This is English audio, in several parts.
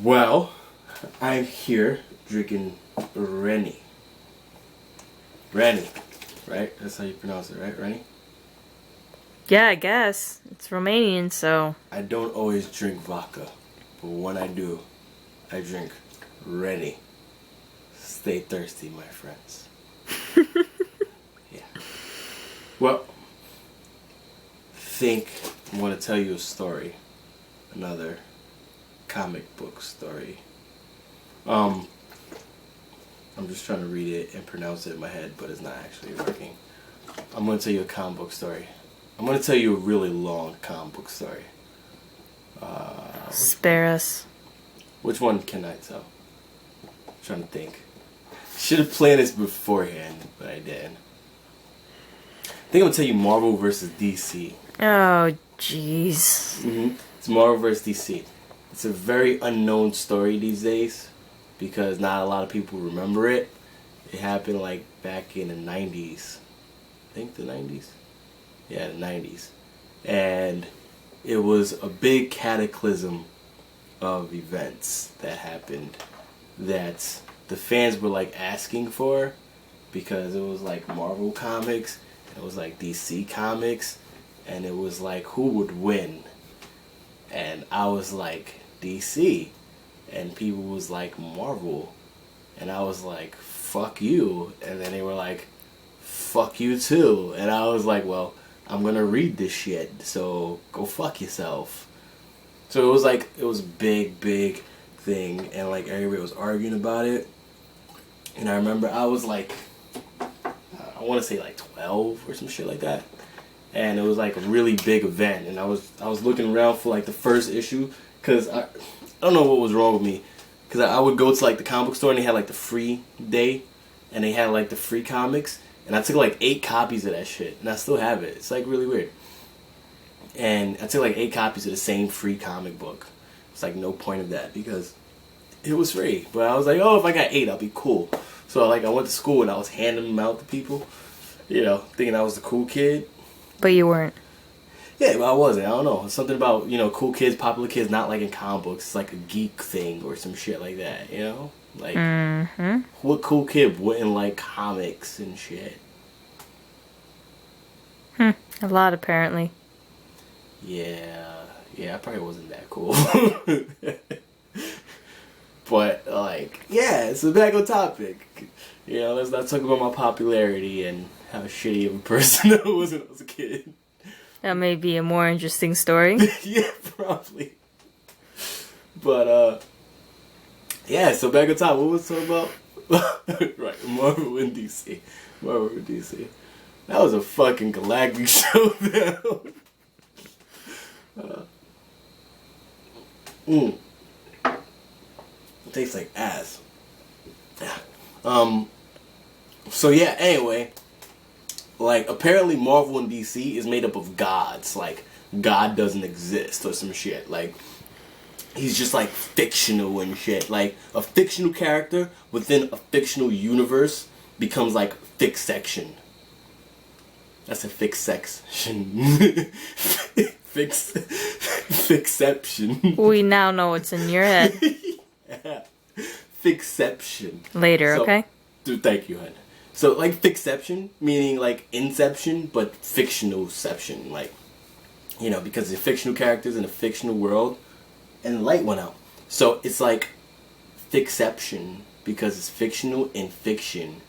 Well, I'm here drinking Rennie. Rennie, right? That's how you pronounce it, right? Rennie? Yeah, I guess. It's Romanian, so... I don't always drink vodka, but when I do, I drink Rennie. Stay thirsty, my friends. Yeah. Well, I want to tell you a story. Another comic book story. I'm just trying to read it and pronounce it in my head, but it's not actually working. I'm going to tell you a comic book story. I'm going to tell you a really long comic book story. Spare us. Which one can I tell? I'm trying to think. Should have planned this beforehand, but I didn't. I think I'm going to tell you Marvel vs. DC. Oh, jeez. It's Marvel vs. DC. It's a very unknown story these days because not a lot of people remember it. It happened like back in the 90s. I think the 90s? Yeah, the 90s. And it was a big cataclysm of events that happened that the fans were like asking for because it was like Marvel comics, it was like DC comics, and it was like who would win. And I was like DC, and people was like Marvel, and I was like fuck you, and then they were like fuck you too, and I was like, well, I'm gonna read this shit, so go fuck yourself. So it was a big thing, and like everybody was arguing about it. And I remember I was like, I want to say like 12 or some shit like that, and it was like a really big event. And I was looking around for like the first issue because I don't know what was wrong with me, because I would go to like the comic book store and they had like the free day, and they had like the free comics. And I took like 8 copies of that shit, and I still have it. It's like really weird. And I took like 8 copies of the same free comic book. It's like no point of that because it was free. But I was like, oh, if I got 8, I'll be cool. So like I went to school and I was handing them out to people, you know, thinking I was the cool kid. But you weren't. Yeah, but I wasn't. I don't know. Something about, you know, cool kids, popular kids, not like in comic books. It's like a geek thing or some shit like that, you know? Like, what cool kid wouldn't like comics and shit? A lot, apparently. Yeah, I probably wasn't that cool. But, like, yeah, so back on topic. You know, let's not talk about my popularity and how shitty of a person I was when I was a kid. That may be a more interesting story. Yeah, probably. But, yeah, so back on top, what was talking about? Right, Marvel and DC. Marvel and DC. That was a fucking galactic showdown. It tastes like ass. So yeah, anyway, like apparently Marvel and DC is made up of gods. Like God doesn't exist or some shit. Like he's just like fictional and shit. Like a fictional character within a fictional universe becomes like fiction. That's a fixation. Fixception. We now know what's in your head. Yeah. Fixception. Later, So, okay? Dude, thank you, hun. So, like, fixception, meaning, like, inception, but fictionalception. Like, you know, because they're fictional characters in a fictional world, and the light went out. So, it's like fixception, because it's fictional and fiction.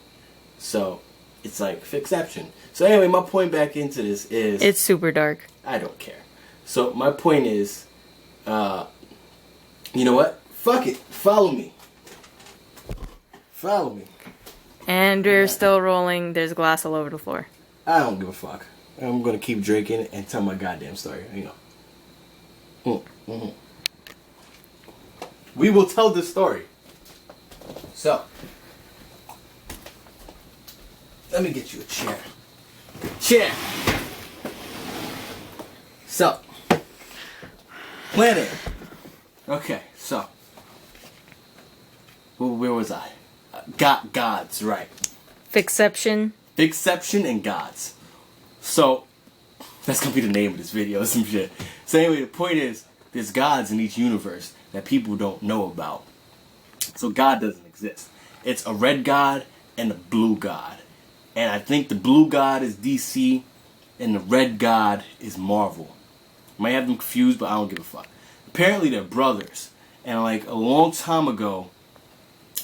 So, it's like fixception. So, anyway, my point back into this is... It's super dark. I don't care. So, my point is, you know what? Fuck it. Follow me. Follow me. And we're still rolling. There's glass all over the floor. I don't give a fuck. I'm gonna keep drinking and tell my goddamn story. You know. We will tell this story. So, let me get you a chair. Chair. So, planet. Okay. So, where was I? Gods, right. Fixception. Fixception and gods. So, that's gonna be the name of this video or some shit. So anyway, the point is, there's gods in each universe. that people don't know about. So God doesn't exist. It's a red God and a blue God. And I think the blue God is DC and the red God is Marvel. Might have them confused, but I don't give a fuck. Apparently they're brothers. And like a long time ago,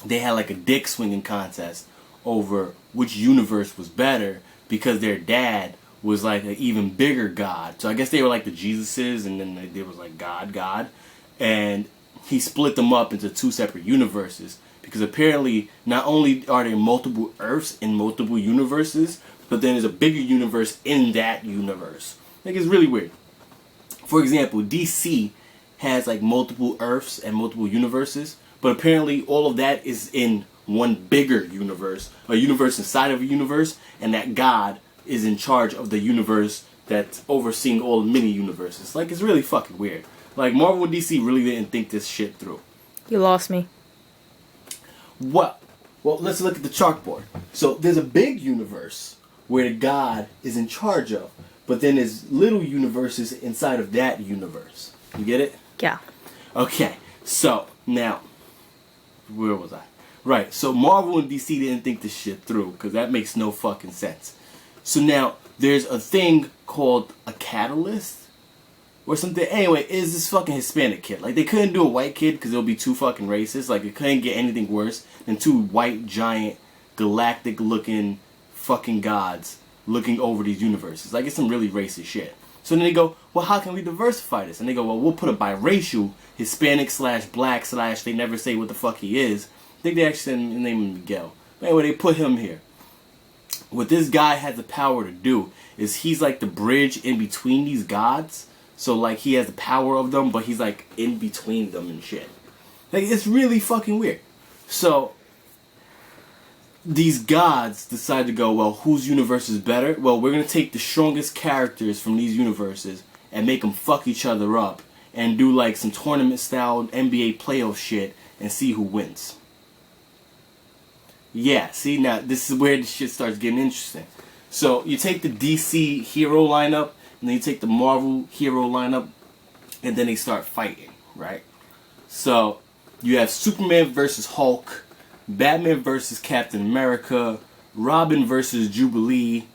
they had like a dick swinging contest over which universe was better because their dad was like an even bigger god. So I guess they were like the Jesuses, and then there was like God. And he split them up into two separate universes because apparently not only are there multiple Earths in multiple universes, but then there's a bigger universe in that universe. Like, it's really weird. For example, DC has like multiple Earths and multiple universes, but apparently all of that is in one bigger universe, a universe inside of a universe, and that God is in charge of the universe that's overseeing all the mini universes. Like, it's really fucking weird. Like, Marvel and DC really didn't think this shit through. You lost me. What? Well, let's look at the chalkboard. So there's a big universe where the God is in charge of, but then there's little universes inside of that universe. You get it? Yeah. Okay, so now, where was I? Right, so Marvel and DC didn't think this shit through, because that makes no fucking sense. So now, there's a thing called a catalyst, or something. Anyway, it's this fucking Hispanic kid. Like, they couldn't do a white kid, because it would be too fucking racist. Like, it couldn't get anything worse than two white, giant, galactic-looking fucking gods looking over these universes. Like, it's some really racist shit. So then they go, well, how can we diversify this? And they go, well, we'll put a biracial, Hispanic / black / they never say what the fuck he is. I think they actually said his name is Miguel. But anyway, they put him here. What this guy has the power to do is he's like the bridge in between these gods. So like he has the power of them, but he's like in between them and shit. Like, it's really fucking weird. So these gods decide to go, well, whose universe is better? Well, we're going to take the strongest characters from these universes and make them fuck each other up and do like some tournament-style NBA playoff shit and see who wins. Yeah, see, now this is where the shit starts getting interesting. So you take the DC hero lineup, and then you take the Marvel hero lineup, and then they start fighting, right? So you have Superman versus Hulk, Batman versus Captain America, Robin versus Jubilee,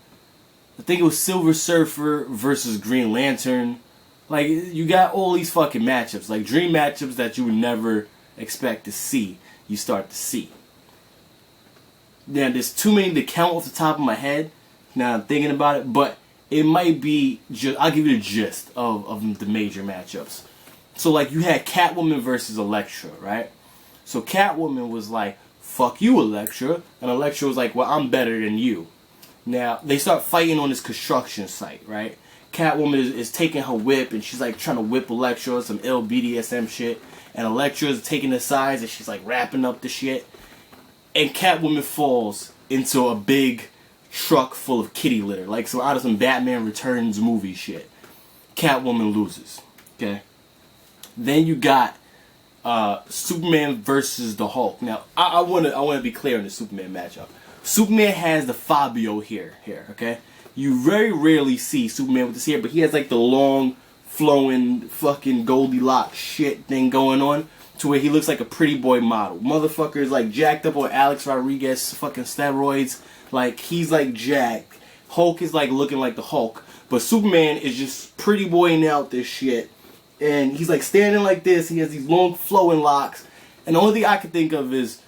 I think it was Silver Surfer versus Green Lantern. Like, you got all these fucking matchups, like dream matchups that you would never expect to see, you start to see. Now, there's too many to count off the top of my head, now I'm thinking about it, but it might be, I'll give you the gist of the major matchups. So, like, you had Catwoman versus Elektra, right? So Catwoman was like, fuck you, Elektra. And Elektra was like, well, I'm better than you. Now, they start fighting on this construction site, right? Catwoman is taking her whip, and she's like trying to whip Elektra on some ill BDSM shit. And Elektra is taking the sides, and she's like wrapping up the shit. And Catwoman falls into a big truck full of kitty litter. Like, so out of some Batman Returns movie shit. Catwoman loses. Okay? Then you got Superman versus the Hulk. Now, I want to be clear on the Superman matchup. Superman has the Fabio here, okay? You very rarely see Superman with this hair, but he has like the long, flowing, fucking Goldilocks shit thing going on, to where he looks like a pretty boy model. Motherfucker is like jacked up on Alex Rodriguez fucking steroids. Like, he's like jacked. Hulk is like looking like the Hulk, but Superman is just pretty boying out this shit. And he's like standing like this. He has these long flowing locks. And the only thing I can think of is,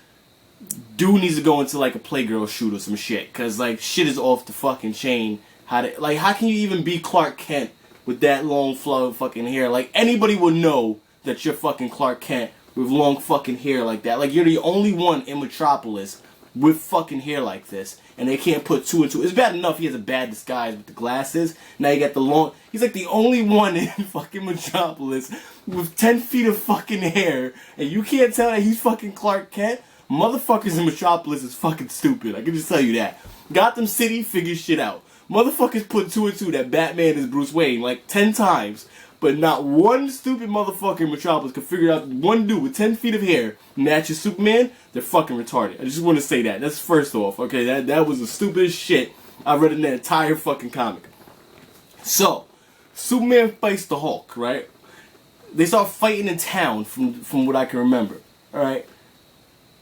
dude needs to go into like a Playgirl shoot or some shit. Cause like shit is off the fucking chain. How can you even be Clark Kent with that long flowing fucking hair? Like, anybody would know that you're fucking Clark Kent with long fucking hair like that. Like, you're the only one in Metropolis with fucking hair like this, and they can't put two and two. It's bad enough he has a bad disguise with the glasses. Now you got the long. He's like the only one in fucking Metropolis with 10 feet of fucking hair, and you can't tell that he's fucking Clark Kent. Motherfuckers in Metropolis is fucking stupid. I can just tell you that. Gotham City figures shit out. Motherfuckers put two and two that Batman is Bruce Wayne like 10 times. But not one stupid motherfucker in Metropolis could figure out one dude with 10 feet of hair matches Superman. They're fucking retarded. I just want to say that. That's first off, okay? That was the stupidest shit I read in that entire fucking comic. So, Superman fights the Hulk, right? They start fighting in town from what I can remember. Alright?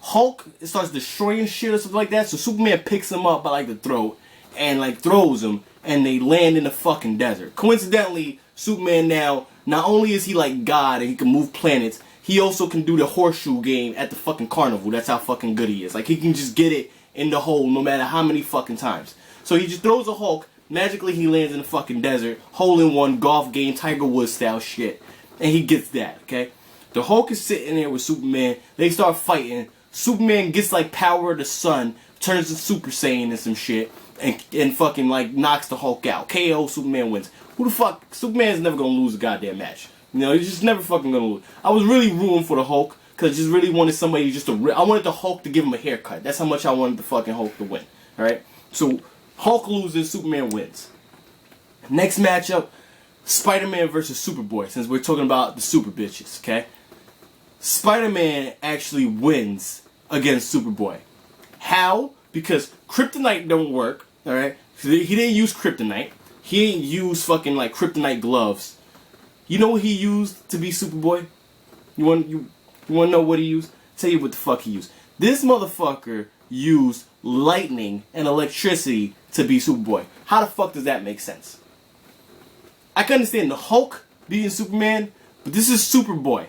Hulk starts destroying shit or something like that, so Superman picks him up by like the throat and like throws him, and they land in the fucking desert. Coincidentally, Superman now, not only is he like God and he can move planets, he also can do the horseshoe game at the fucking carnival. That's how fucking good he is. Like, he can just get it in the hole no matter how many fucking times. So he just throws a Hulk, magically he lands in the fucking desert, hole in one, golf game, Tiger Woods style shit. And he gets that, okay? The Hulk is sitting there with Superman, they start fighting, Superman gets like power of the sun, turns to Super Saiyan and some shit, and fucking like knocks the Hulk out. KO, Superman wins. Who the fuck? Superman's never gonna lose a goddamn match. You know, he's just never fucking gonna lose. I was really rooting for the Hulk, because I just really wanted somebody just to... I wanted the Hulk to give him a haircut. That's how much I wanted the fucking Hulk to win. Alright? So, Hulk loses, Superman wins. Next matchup, Spider-Man versus Superboy, since we're talking about the super bitches, okay? Spider-Man actually wins against Superboy. How? Because Kryptonite don't work, alright? He didn't use Kryptonite. He didn't use fucking like Kryptonite gloves. You know what he used to be Superboy? You want to know what he used? Tell you what the fuck he used. This motherfucker used lightning and electricity to be Superboy. How the fuck does that make sense? I can understand the Hulk being Superman, but this is Superboy.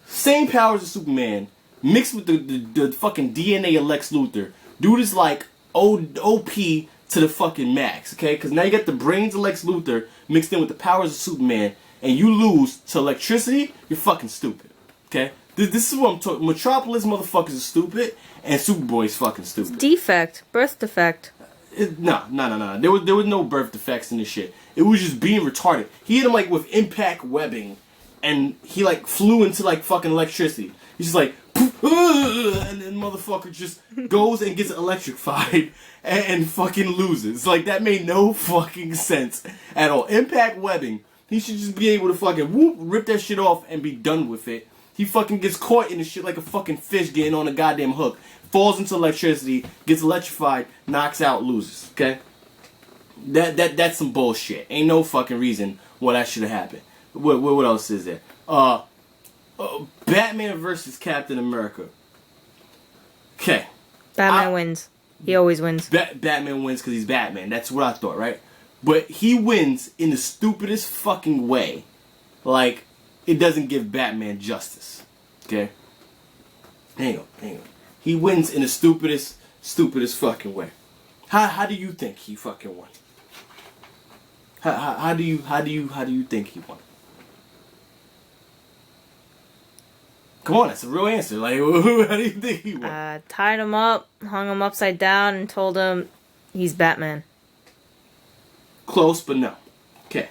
Same powers as Superman, mixed with the fucking DNA of Lex Luthor. Dude is like OP to the fucking max, okay? Because now you got the brains of Lex Luthor mixed in with the powers of Superman, and you lose to electricity, you're fucking stupid, okay? This is what I'm talking. Metropolis motherfuckers are stupid, and Superboy's fucking stupid. Defect. Birth defect. No. There was no birth defects in this shit. It was just being retarded. He hit him like with impact webbing, and he like flew into like fucking electricity. He's just like, and then motherfucker just goes and gets electrified and fucking loses. Like, that made no fucking sense at all. Impact webbing. He should just be able to fucking whoop, rip that shit off and be done with it. He fucking gets caught in the shit like a fucking fish getting on a goddamn hook. Falls into electricity, gets electrified, knocks out, loses. Okay? That's some bullshit. Ain't no fucking reason why that should have happened. What else is there? Batman versus Captain America. Okay. Batman wins. He always wins. Batman wins because he's Batman. That's what I thought, right? But he wins in the stupidest fucking way. Like, it doesn't give Batman justice. Okay? Hang on. He wins in the stupidest fucking way. How do you think he fucking won? How do you think he won? Come on, that's a real answer. Like, how do you think he won? Tied him up, hung him upside down, and told him he's Batman. Close, but no. Okay.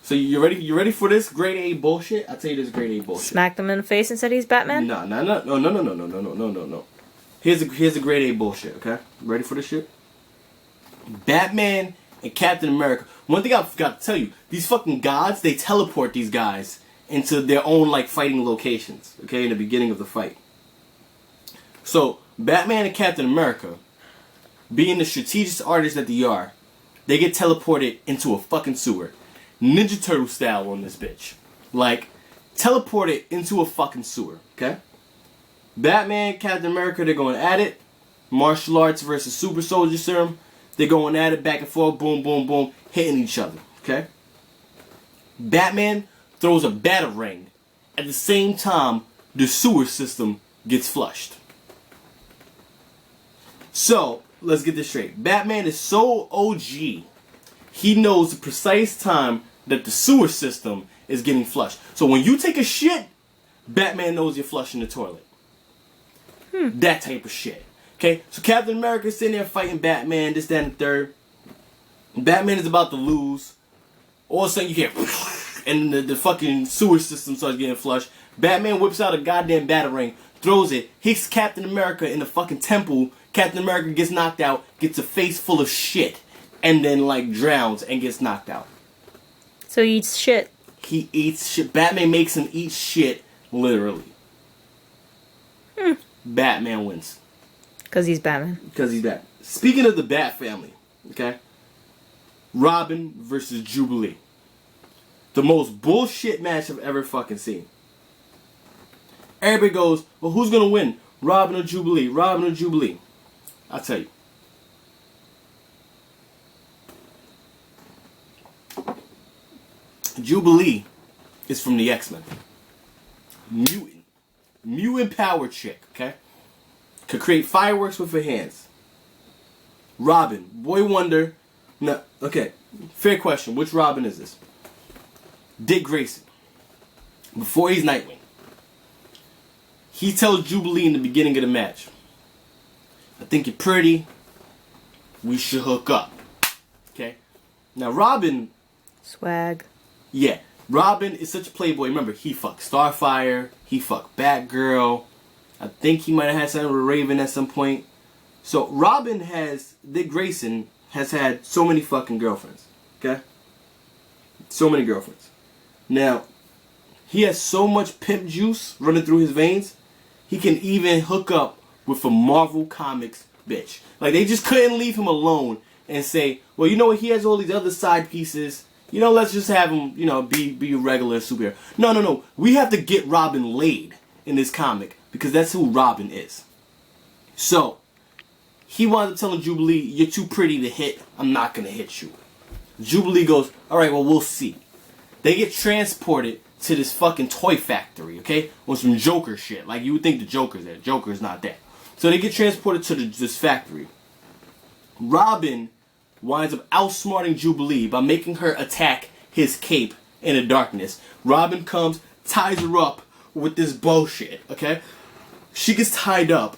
So you ready? You ready for this grade A bullshit? I'll tell you this grade A bullshit. Smacked him in the face and said he's Batman? No. Here's a grade A bullshit, okay? Ready for this shit? Batman and Captain America. One thing I forgot to tell you, these fucking gods, they teleport these guys into their own like fighting locations, okay, in the beginning of the fight. So, Batman and Captain America, being the strategist artists that they are, they get teleported into a fucking sewer. Ninja Turtle style on this bitch. Like, teleported into a fucking sewer, okay? Batman, Captain America, they're going at it. Martial arts versus super soldier serum. They're going at it back and forth, boom, boom, boom, hitting each other, okay? Batman throws a batarang. At the same time, the sewer system gets flushed. So, let's get this straight. Batman is so OG, he knows the precise time that the sewer system is getting flushed. So when you take a shit, Batman knows you're flushing the toilet. That type of shit. Okay, so Captain America's sitting there fighting Batman, this, that, and the third. Batman is about to lose. All of a sudden you hear, and the fucking sewer system starts getting flushed. Batman whips out a goddamn batarang, throws it, hits Captain America in the fucking temple. Captain America gets knocked out, gets a face full of shit, and then like drowns and gets knocked out. So he eats shit. He eats shit. Batman makes him eat shit, literally. Batman wins. Because he's Batman. Because he's Batman. Speaking of the Bat family, okay? Robin versus Jubilee. The most bullshit match I've ever fucking seen. Everybody goes, well, who's gonna win? Robin or Jubilee? Robin or Jubilee? I'll tell you. Jubilee is from the X-Men. Mutant power chick, okay? Could create fireworks with her hands. Robin, Boy Wonder. No, okay. Fair question. Which Robin is this? Dick Grayson. Before he's Nightwing. He tells Jubilee in the beginning of the match, I think you're pretty. We should hook up. Okay? Now Robin... Swag. Yeah. Robin is such a playboy. Remember, he fucked Starfire. He fucked Batgirl. I think he might have had something with Raven at some point. So Robin has... Dick Grayson has had so many fucking girlfriends. Okay? So many girlfriends. Now, he has so much pimp juice running through his veins, he can even hook up with a Marvel Comics bitch. Like, they just couldn't leave him alone and say, well, you know what, he has all these other side pieces. You know, let's just have him, you know, be a regular superhero. No. We have to get Robin laid in this comic because that's who Robin is. So, he winds up telling Jubilee, you're too pretty to hit. I'm not going to hit you. Jubilee goes, alright, well, we'll see. They get transported to this fucking toy factory, okay? On some Joker shit. Like, you would think the Joker's there. Joker's not there. So they get transported to this factory. Robin winds up outsmarting Jubilee by making her attack his cape in the darkness. Robin comes, ties her up with this bullshit, okay? She gets tied up,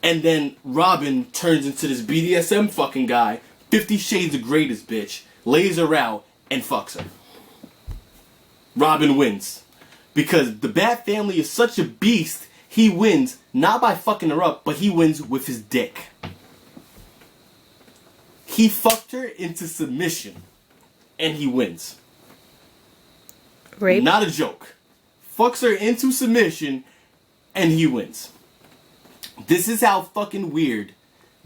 and then Robin turns into this BDSM fucking guy, 50 Shades of Grey this bitch, lays her out, and fucks her. Robin wins. Because the Bat family is such a beast, he wins not by fucking her up, but he wins with his dick. He fucked her into submission, and he wins. Rape? Not a joke. Fucks her into submission, and he wins. This is how fucking weird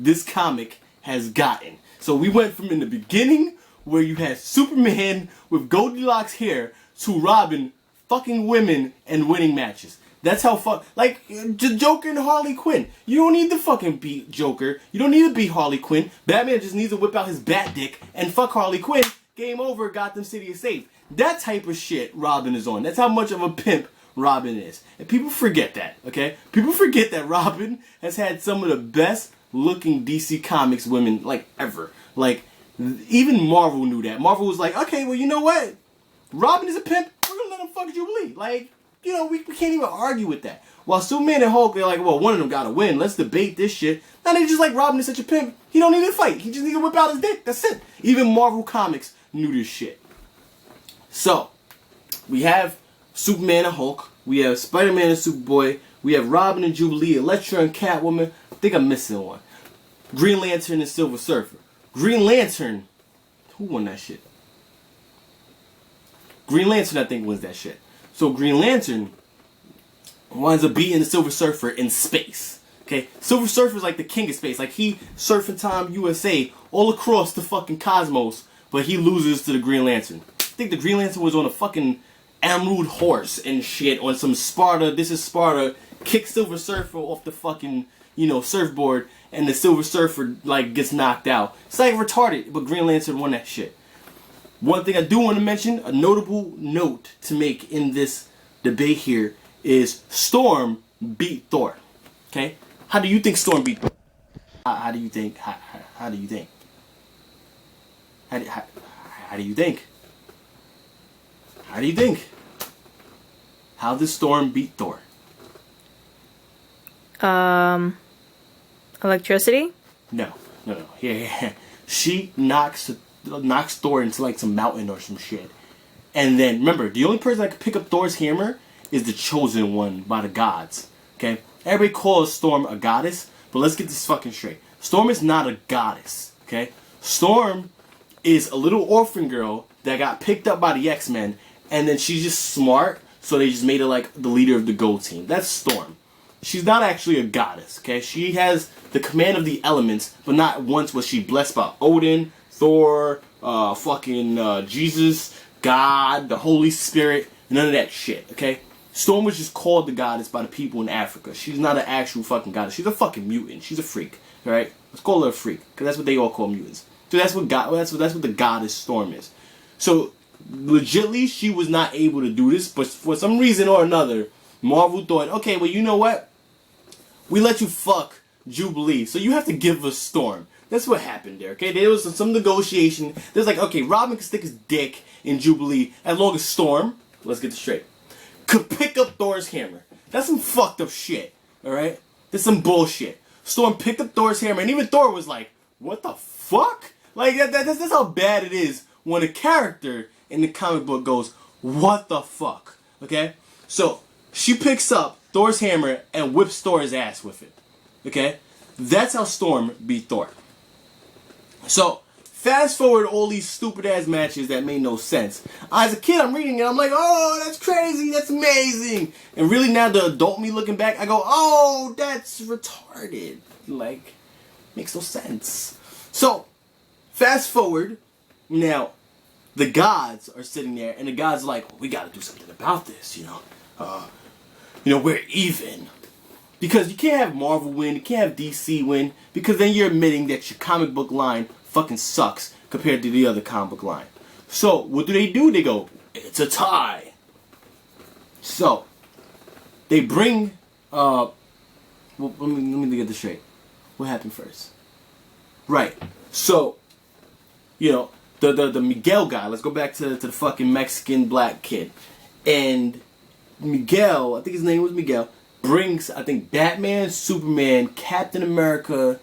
this comic has gotten. So we went from in the beginning, where you had Superman with Goldilocks hair, to Robin fucking women and winning matches. That's how like, Joker and Harley Quinn. You don't need to fucking beat Joker. You don't need to beat Harley Quinn. Batman just needs to whip out his bat dick and fuck Harley Quinn. Game over, Gotham City is safe. That type of shit Robin is on. That's how much of a pimp Robin is. And people forget that, okay? People forget that Robin has had some of the best looking DC Comics women, like, ever. Like, even Marvel knew that. Marvel was like, okay, well, you know what? Robin is a pimp. We're gonna let him fuck Jubilee. Like, you know, we can't even argue with that. While Superman and Hulk, they're like, well, one of them gotta win. Let's debate this shit. Now they just like, Robin is such a pimp. He don't need to fight. He just need to whip out his dick. That's it. Even Marvel Comics knew this shit. So, we have Superman and Hulk. We have Spider-Man and Superboy. We have Robin and Jubilee, Elektra and Catwoman. I think I'm missing one. Green Lantern and Silver Surfer. Green Lantern. Who won that shit? Green Lantern, I think, wins that shit. So Green Lantern winds up beating the Silver Surfer in space. Okay? Silver Surfer's like the king of space. Like, he surfing time USA all across the fucking cosmos, but he loses to the Green Lantern. I think the Green Lantern was on a fucking Emerald horse and shit on some Sparta. This is Sparta. Kick Silver Surfer off the fucking, you know, surfboard, and the Silver Surfer, like, gets knocked out. It's like retarded, but Green Lantern won that shit. One thing I do want to mention, a notable note to make in this debate here, is Storm beat Thor. Okay? How do you think Storm beat Thor? How do you think? How do you think? How do you think? How do you think? How does Storm beat Thor? Electricity? No. Here. She knocks Thor into like some mountain or some shit. And then, remember, the only person that can pick up Thor's hammer is the chosen one by the gods. Okay? Everybody calls Storm a goddess, but let's get this fucking straight. Storm is not a goddess. Okay? Storm is a little orphan girl that got picked up by the X-Men, and then she's just smart, so they just made her like the leader of the Gold Team. That's Storm. She's not actually a goddess, okay? She has the command of the elements, but not once was she blessed by Odin, Thor, Jesus, God, the Holy Spirit, none of that shit, okay? Storm was just called the goddess by the people in Africa. She's not an actual fucking goddess. She's a fucking mutant. She's a freak, alright? Let's call her a freak, because that's what they all call mutants. So that's what the goddess Storm is. So, legitly, she was not able to do this, but for some reason or another, Marvel thought, okay, well, you know what? We let you fuck Jubilee, so you have to give us Storm. That's what happened there, okay? There was some negotiation. There's like, okay, Robin can stick his dick in Jubilee as long as Storm, let's get this straight, could pick up Thor's hammer. That's some fucked up shit, alright? That's some bullshit. Storm picked up Thor's hammer, and even Thor was like, what the fuck? Like, that's how bad it is when a character in the comic book goes, what the fuck? Okay? So, she picks up Thor's hammer and whips Thor's ass with it. Okay? That's how Storm beat Thor. So, fast forward all these stupid ass matches that made no sense. As a kid, I'm reading it, I'm like, oh, that's crazy, that's amazing. And really now, the adult me looking back, I go, oh, that's retarded. Like, makes no sense. So, fast forward, now, the gods are sitting there, and the gods are like, well, we gotta do something about this, you know. We're even. Because you can't have Marvel win, you can't have DC win, because then you're admitting that your comic book line fucking sucks compared to the other comic book line. So, what do? They go, it's a tie. So, they bring, let me get this straight. What happened first? Right. So, the Miguel guy, let's go back to the fucking Mexican black kid. And Miguel, I think his name was Miguel, brings, I think, Batman, Superman, Captain America,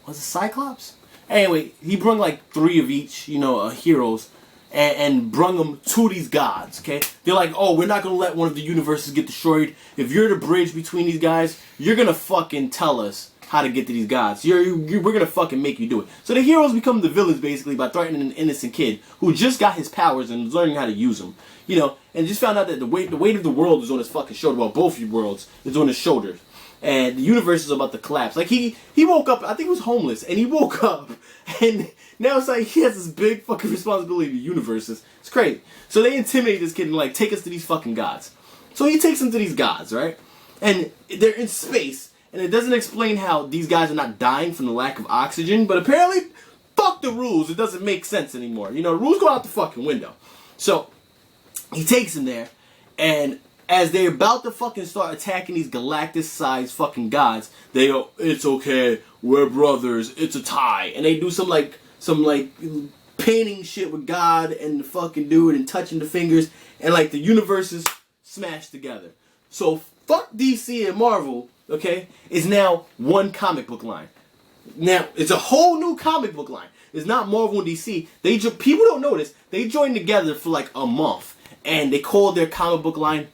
was it Cyclops? Anyway, he brought like 3 of each, heroes, and brung them to these gods, okay? They're like, oh, we're not gonna let one of the universes get destroyed. If you're the bridge between these guys, you're gonna fucking tell us how to get to these gods. We're gonna fucking make you do it. So the heroes become the villains basically by threatening an innocent kid who just got his powers and is learning how to use them. And just found out that the weight of the world is on his fucking shoulder. Well, both worlds is on his shoulders. And the universe is about to collapse. Like, he woke up, I think he was homeless, and he woke up, and now it's like he has this big fucking responsibility to universes. It's crazy. So they intimidate this kid and, like, take us to these fucking gods. So he takes them to these gods, right? And they're in space, and it doesn't explain how these guys are not dying from the lack of oxygen, but apparently, fuck the rules. It doesn't make sense anymore. The rules go out the fucking window. So, he takes them there, and as they're about to fucking start attacking these galactic-sized fucking gods, they go, it's okay, we're brothers, it's a tie. And they do some painting shit with God and the fucking dude and touching the fingers, and like the universes smashed together. So fuck DC and Marvel, okay, is now one comic book line. Now, it's a whole new comic book line. It's not Marvel and DC. People don't know this. They joined together for like a month, and they called their comic book line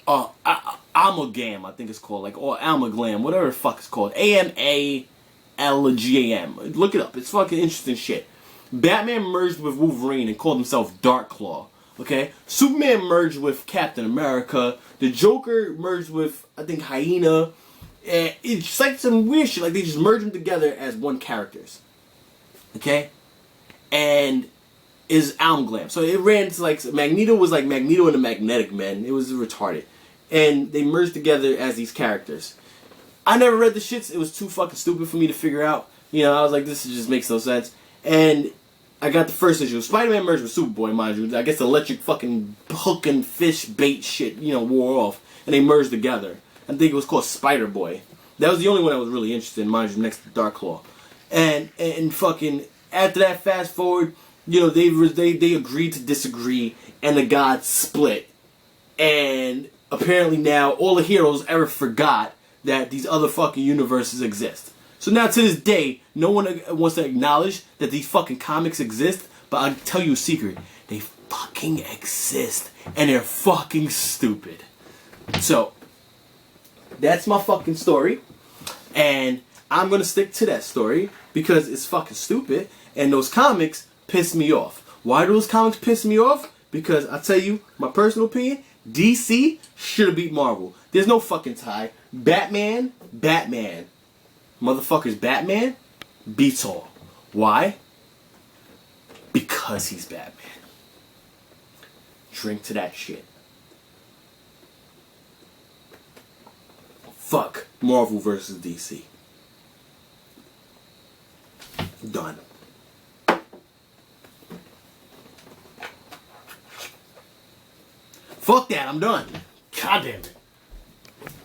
Amalgam, I think it's called, or Amalgam, whatever the fuck it's called. AMALGAM. Look it up. It's fucking interesting shit. Batman merged with Wolverine and called himself Darkclaw. Okay? Superman merged with Captain America. The Joker merged with, I think, Hyena. And it's just like some weird shit. Like, they just merged them together as one characters. Okay? And is Amalgam. So it ran to like Magneto was like Magneto and the Magnetic Men. It was retarded. And they merged together as these characters. I never read the shits. It was too fucking stupid for me to figure out. I was like, this just makes no sense. And I got the first issue. Spider-Man merged with Superboy, mind you. I guess the electric fucking hook and fish bait shit, wore off. And they merged together. I think it was called Spider-Boy. That was the only one I was really interested in, mind you, next to Darkclaw. And fucking, after that, fast forward, they agreed to disagree, and the gods split. And apparently now all the heroes ever forgot that these other fucking universes exist. So now to this day, no one wants to acknowledge that these fucking comics exist, but I'll tell you a secret. They fucking exist, and they're fucking stupid. So, that's my fucking story, and I'm gonna stick to that story because it's fucking stupid, and those comics piss me off. Why do those comics piss me off? Because I tell you, my personal opinion, DC should have beat Marvel. There's no fucking tie. Batman. Motherfuckers, Batman beats all. Why? Because he's Batman. Drink to that shit. Fuck Marvel versus DC. Done. Fuck that, I'm done. God damn it.